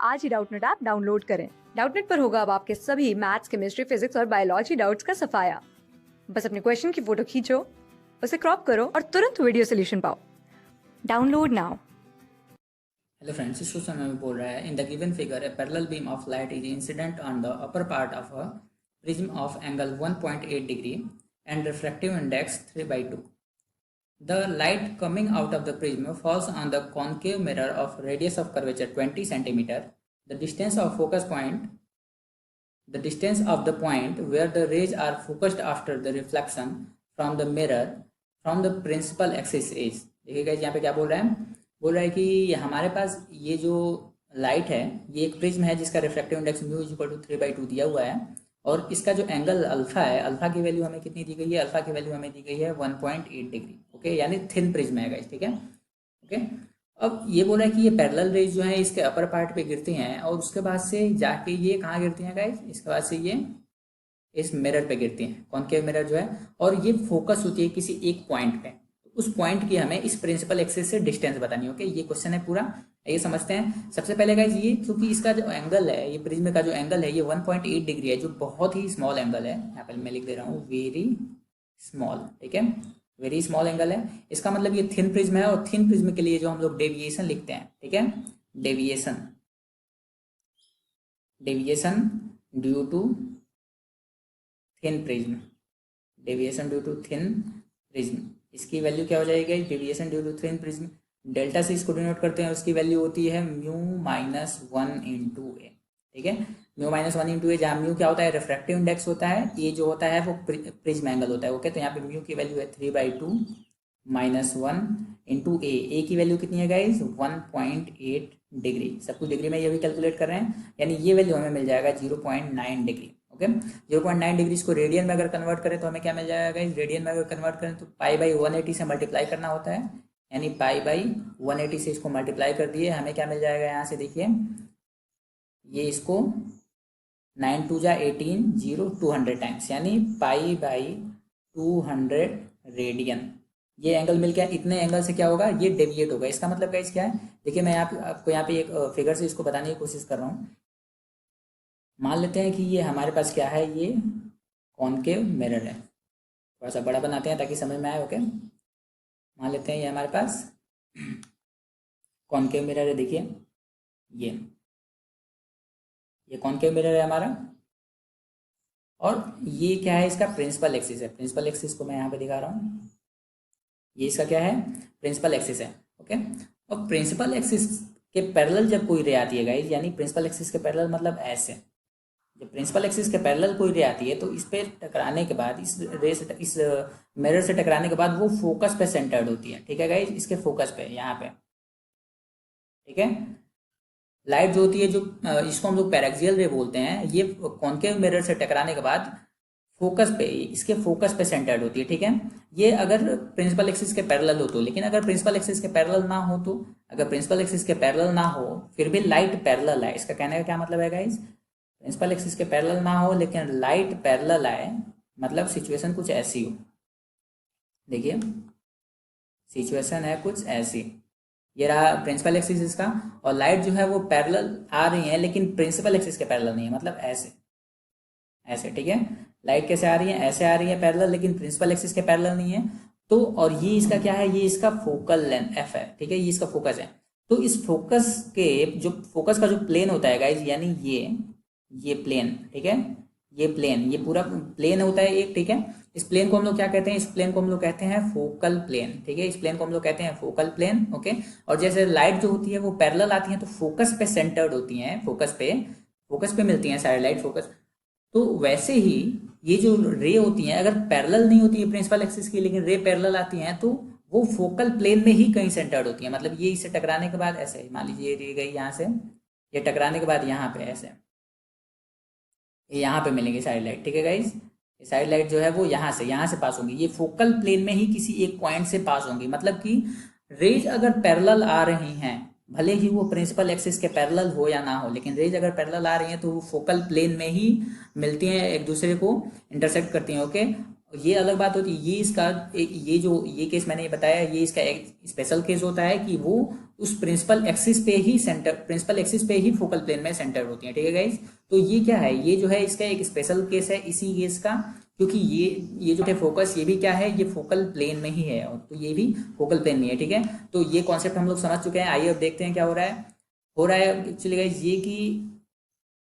आज ही Doubtnut app download करें। Doubtnut पर होगा अब आपके सभी मैथ्स, केमिस्ट्री, फिजिक्स और बायोलॉजी डाउट्स का सफाया। बस अपने क्वेश्चन की फोटो खींचो, उसे क्रॉप करो और तुरंत वीडियो सोल्यूशन पाओ। Download now. हेलो फ्रेंड्स, इस क्वेश्चन में बोल रहा है in the given figure A parallel beam of light is incident on the upper part of a prism of angle 1.8 degree and refractive index 3/2. The light coming out of the prism falls on the concave mirror of radius of curvature 20 centimeter. The distance of focus point, the distance of the point where the rays are focused after the reflection from the mirror from the principal axis is. देखिए guys, यहाँ पे क्या बोल रहा है? बोल रहा है कि हमारे पास ये जो लाइट है ये एक प्रिज्म है जिसका refractive index mu is equal to 3/2 दिया हुआ है और इसका जो एंगल अल्फा है, अल्फा की वैल्यू हमें कितनी दी गई है? अल्फा की वैल्यू हमें दी गई है 1.8 डिग्री। ओके, यानी थिन प्रिज्म है गाइस, ठीक है। ओके, अब ये बोला है कि ये पैरेलल रेज जो है इसके अपर पार्ट पे गिरती हैं और उसके बाद से जाके ये कहाँ गिरती हैं गाइस? इसके बाद से ये इस मिरर पे गिरती हैं, कॉनकेव मिरर जो है, और ये फोकस होती है किसी एक पॉइंट पे। उस पॉइंट की हमें इस प्रिंसिपल एक्सिस से डिस्टेंस बतानी है। ओके, ये क्वेश्चन है पूरा, ये समझते हैं। सबसे पहले गाइस ये, क्योंकि इसका जो एंगल है, ये प्रिज्म का जो एंगल है ये 1.8 डिग्री है, जो बहुत ही स्मॉल एंगल है। यहाँ पे मैं लिख दे रहा हूँ वेरी स्मॉल, ठीक है, वेरी स्मॉल एंगल है। इसका मतलब ये थिन प्रिज्म है और थिन प्रिज्म के लिए जो हम लोग डेविएशन लिखते हैं, ठीक है, deviation, deviation due to thin prism, deviation due to thin prism, इसकी वैल्यू क्या हो जाएगी? Deviation due to thin prism, delta से इसको डिनोट करते हैं, उसकी वैल्यू होती है म्यू माइनस 1 इंटू ए, ठीक है, म्यू माइनस 1 इंटू ए, जहाँ म्यू क्या होता है? रिफ्रैक्टिव इंडेक्स होता है, ए जो होता है वो प्रिज्म एंगल होता है। ओके, तो यहाँ पे म्यू की वैल्यू है 3/2 माइनस 1 इंटू ए की वैल्यू कितनी है गाइज? 1.8 डिग्री, सब कुछ डिग्री में ये भी कैलकुलेट कर रहे हैं, यानी ये वैल्यू हमें मिल जाएगा 0.9 डिग्री। ओके, 0.9 डिग्री इसको रेडियन में अगर कन्वर्ट करें तो हमें क्या मिल जाएगा गाइज? रेडियन में अगर कन्वर्ट करें तो π/180 से मल्टीप्लाई करना होता है, यानी π/180 से इसको मल्टीप्लाई कर दिए, हमें क्या मिल जाएगा? यहाँ से देखिए, ये इसको 9 2 जा 18 0 200 टाइम्स, यानी π/200 रेडियन। ये एंगल मिल गया, इतने एंगल से क्या होगा? ये डेविएट होगा। इसका मतलब गाइस क्या है? देखिए, मैं आपको यहाँ पे एक फिगर से इसको बताने की कोशिश कर रहा हूँ। मान लेते हैं कि ये हमारे पास क्या है? ये कॉनकेव मिरर है। थोड़ा सा बड़ा बनाते हैं ताकि समझ में आए। ओके, मान लेते हैं ये हमारे पास कॉनकेव मिरर है। देखिए, ये कॉनकेव मिरर है हमारा, और ये क्या है? इसका प्रिंसिपल एक्सिस है। प्रिंसिपल एक्सिस को मैं यहाँ पे दिखा रहा हूँ, ये इसका क्या है? प्रिंसिपल एक्सिस है। ओके, और प्रिंसिपल एक्सिस के पैरेलल जब कोई रे आती है गाइस, यानी प्रिंसिपल एक्सिस के पैरेलल मतलब ऐसे, जब प्रिंसिपल एक्सिस के पैरेलल कोई रे आती है तो इस पे टकराने के बाद, इस रे से, इस मिरर से टकराने के बाद वो फोकस पे सेंटर्ड होती है, ठीक है गाइस, इसके फोकस पे, यहाँ पे, ठीक है। लाइट जो होती है, जो इसको हम लोग पैरेक्सियल रे बोलते हैं, ये कॉनकेव मिरर से टकराने के बाद फोकस पे, इसके फोकस पे सेंटर्ड होती है, ठीक है। ये अगर प्रिंसिपल एक्सिस के पैरेलल हो तो, लेकिन अगर प्रिंसिपल एक्सिस के पैरेलल ना हो तो, अगर प्रिंसिपल एक्सिस के पैरेलल ना हो फिर भी लाइट पैरेलल है, इसका कहने का क्या मतलब है गाइस? प्रिंसिपल एक्सिस के पैरेलल ना हो लेकिन लाइट पैरेलल आए, मतलब सिचुएशन कुछ ऐसी हो। देखिए, सिचुएशन है कुछ ऐसी, ये रहा प्रिंसिपल एक्सिस इसका, और लाइट जो है वो पैरेलल आ रही है लेकिन प्रिंसिपल एक्सिस के पैरेलल नहीं है, मतलब ऐसे, ऐसे, ठीक है। लाइट कैसे आ रही है? ऐसे आ रही है पैरेलल, लेकिन प्रिंसिपल एक्सिस के पैरेलल नहीं है। तो और ये इसका क्या है? ये इसका फोकल लेंथ एफ है, ठीक है, ये इसका फोकस है। तो इस फोकस के जो फोकस का जो प्लेन होता है गाइज, यानी ये प्लेन, ठीक है, ये प्लेन, ये पूरा प्लेन होता है एक, ठीक है। इस प्लेन को हम लोग क्या कहते हैं? इस प्लेन को हम लोग कहते हैं फोकल प्लेन, ठीक है, इस प्लेन को हम लोग कहते हैं फोकल प्लेन। ओके, और जैसे लाइट जो होती है वो पैरेलल आती है तो फोकस पे सेंटर्ड होती हैं, फोकस पे मिलती हैं सारी लाइट, फोकस। तो वैसे ही ये जो रे होती हैं, अगर पैरेलल नहीं होती है प्रिंसिपल एक्सिस की, लेकिन रे पैरेलल आती हैं, तो वो फोकल प्लेन में ही कहीं सेंटर्ड होती है। मतलब ये इससे टकराने के बाद ऐसे, मान लीजिए ये रे गई यहाँ से, ये टकराने के बाद यहाँ पे ऐसे, ये यहाँ पे मिलेंगे साइड लाइट, ठीक है गाइज। ये साइड लाइट जो है वो यहाँ से पास होंगी, ये फोकल प्लेन में ही किसी एक पॉइंट से पास होंगी। मतलब कि रेज अगर पैरेलल आ रही हैं, भले ही वो प्रिंसिपल एक्सिस के पैरेलल हो या ना हो, लेकिन रेज अगर पैरेलल आ रही हैं तो वो फोकल प्लेन में ही मिलती हैं, एक दूसरे को इंटरसेक्ट करती हैं। ओके, ये अलग बात होती है, ये इसका ये केस मैंने ये बताया, ये इसका एक स्पेशल केस होता है कि वो उस प्रिंसिपल एक्सिस पे ही फोकल प्लेन में सेंटर होती है। ठीक है गाइस, तो ये क्या है, ये जो है इसका एक स्पेशल केस है इसी केस का, क्योंकि ये जो है फोकस, ये भी क्या है, ये फोकल प्लेन में ही है, और तो ये भी फोकल प्लेन में है। ठीक है, तो ये कॉन्सेप्ट हम लोग समझ चुके हैं। आइए अब देखते हैं क्या हो रहा है एक्चुअली गाइस,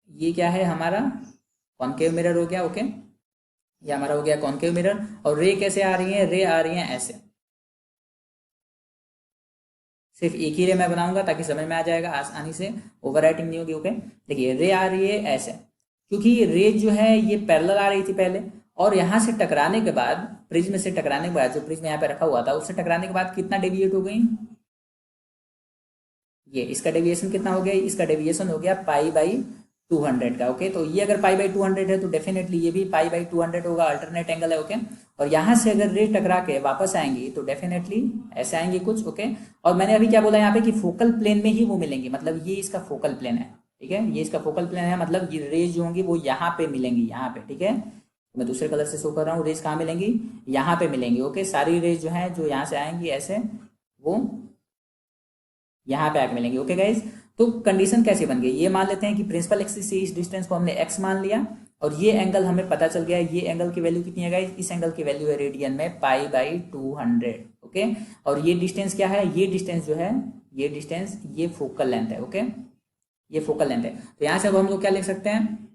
ये क्या है हमारा कॉनकेव मिरर हो गया। ओके, ये हमारा हो गया कॉनकेव मिरर, और रे कैसे आ रही है, रे आ रही है ऐसे। सिर्फ एक ही रे मैं बनाऊंगा ताकि समझ में आ जाएगा आसानी से, ओवरराइटिंग नहीं होगी। ओके, देखिए रे आ रही है ऐसे, क्योंकि रे जो है ये पैरेलल आ रही थी पहले, और यहाँ से टकराने के बाद, प्रिज्म से टकराने के बाद, जो प्रिज्म यहाँ पे रखा हुआ था उससे टकराने के बाद कितना डेविएट हो गई, ये इसका डेविएशन कितना हो गया, इसका डेविएशन हो गया π/200 का। ओके, तो ये अगर π/200 है तो डेफिनेटली ये भी π/200 होगा, अल्टरनेट एंगल है। ओके, और यहाँ से अगर रे टकरा के वापस आएंगी तो डेफिनेटली ऐसे आएंगी कुछ। ओके, और मैंने अभी क्या बोला यहाँ पे कि फोकल प्लेन में ही वो मिलेंगी, मतलब ये इसका फोकल प्लेन है। ठीक है, ये इसका फोकल प्लेन है, मतलब ये रेज जो होंगी वो यहाँ पे मिलेंगी, यहाँ पे। ठीक है, मैं दूसरे कलर से शो कर रहा हूँ, रेज कहाँ मिलेंगी, यहाँ पे मिलेंगी। ओके, सारी रेज जो है जो यहाँ से आएंगी ऐसे, वो यहाँ पे आके मिलेंगे। ओके गाइज, तो कंडीशन कैसे बन गई, ये मान लेते हैं कि प्रिंसिपल एक्सिस से इस डिस्टेंस को हमने x मान लिया, और ये एंगल हमें पता चल गया, ये एंगल की वैल्यू कितनी है गाइज, इस एंगल की वैल्यू है रेडियन में π/200। ओके, और ये डिस्टेंस क्या है, ये डिस्टेंस जो है, ये डिस्टेंस ये फोकल लेंथ है। ओके, ये फोकल लेंथ है। तो यहाँ से अब हम लोग क्या लिख सकते हैं,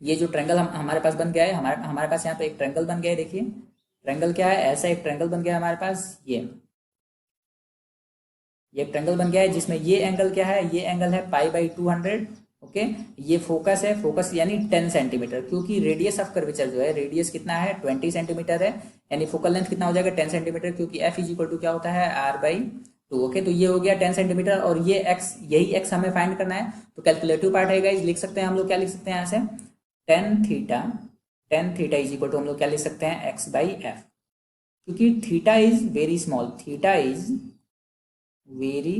ये जो ट्रेंगल हमारे पास बन गया है, हमारे पास यहाँ पे एक ट्रेंगल बन गया है। देखिए ट्रेंगल क्या है, ऐसा एक ट्रेंगल बन गया है हमारे पास, ये एक ट्रेंगल बन गया है, जिसमें ये एंगल क्या है, ये एंगल है π/200। ओके, ये फोकस है, फोकस यानी 10 सेंटीमीटर, क्योंकि रेडियस ऑफ कर्वेचर जो है, रेडियस कितना है 20 सेंटीमीटर है, यानी फोकल लेंथ कितना हो जाएगा 10 सेंटीमीटर, क्योंकि f इज इक्वल टू क्या होता है r/2। ओके, तो ये हो गया 10 सेंटीमीटर, और ये x, यही x हमें फाइंड करना है। तो कैलकुलेटिव पार्ट है गाइस, लिख सकते हैं हम लोग, क्या लिख सकते हैं यहाँ से, tan theta is equal to हम लोग क्या लिख सकते हैं, x/f, क्योंकि theta is very small, theta is very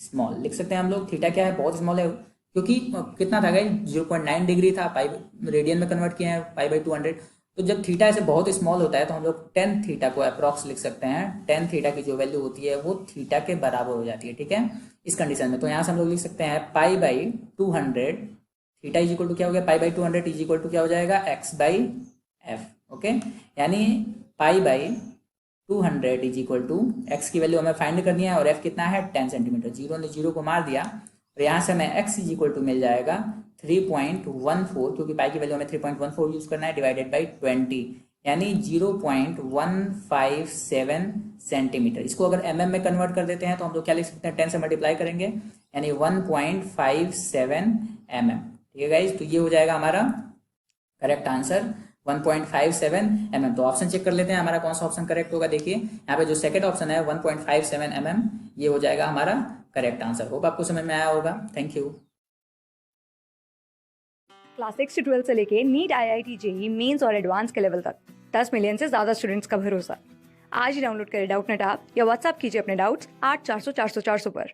small लिख सकते हैं हम लोग। थीटा क्या है, बहुत स्मॉल है, क्योंकि कितना था गाइस 0.9 डिग्री था, पाई रेडियन में कन्वर्ट किए हैं π/200। तो जब थीटा ऐसे बहुत स्मॉल होता है तो हम लोग tan थीटा को अप्रॉक्स लिख सकते हैं, tan थीटा की जो वैल्यू होती है वो थीटा के बराबर हो जाती है। ठीक है, इस कंडीशन में तो यहाँ से हम लोग लिख सकते हैं π/200, थीटा इज इक्वल टू क्या हो गया, π/200 इज इक्वल टू क्या हो जाएगा, x/f। ओके, यानी π/200 इज इक्वल टू एक्स की वैल्यू हमें फाइंड करनी है, और f कितना है 10 सेंटीमीटर, जीरो ने जीरो को मार दिया, और यहाँ से हमें x इज इक्वल टू मिल जाएगा 3.14, क्योंकि पाई की वैल्यू हमें 3.14 यूज करना है, डिवाइडेड बाई 20, यानी 0.157 सेंटीमीटर। इसको अगर mm में कन्वर्ट कर देते हैं तो हम लोग क्या लिख सकते हैं, 10 से मल्टीप्लाई करेंगे, यानी 1.57 mm। ठीक है गाइज, तो ये हो जाएगा हमारा करेक्ट आंसर 1.57 mm। तो ऑप्शन चेक कर लेते हैं हमारा कौन सा ऑप्शन करेक्ट होगा। देखिए यहाँ पे जो सेकंड ऑप्शन है 1.57 mm, ये हो जाएगा हमारा करेक्ट आंसर। होप आपको समझ में आया होगा। Thank you. क्लास 6 से 12 से लेके नीट, IIT, JEE मेंस और एडवांस के लेवल तक 10 मिलियन से ज्यादा स्टूडेंट्स का भरोसा। आज ही डाउनलोड करें डाउटनेट ऐप या व्हाट्सएप कीजिए अपने डाउट्स 8400 400 400 पर।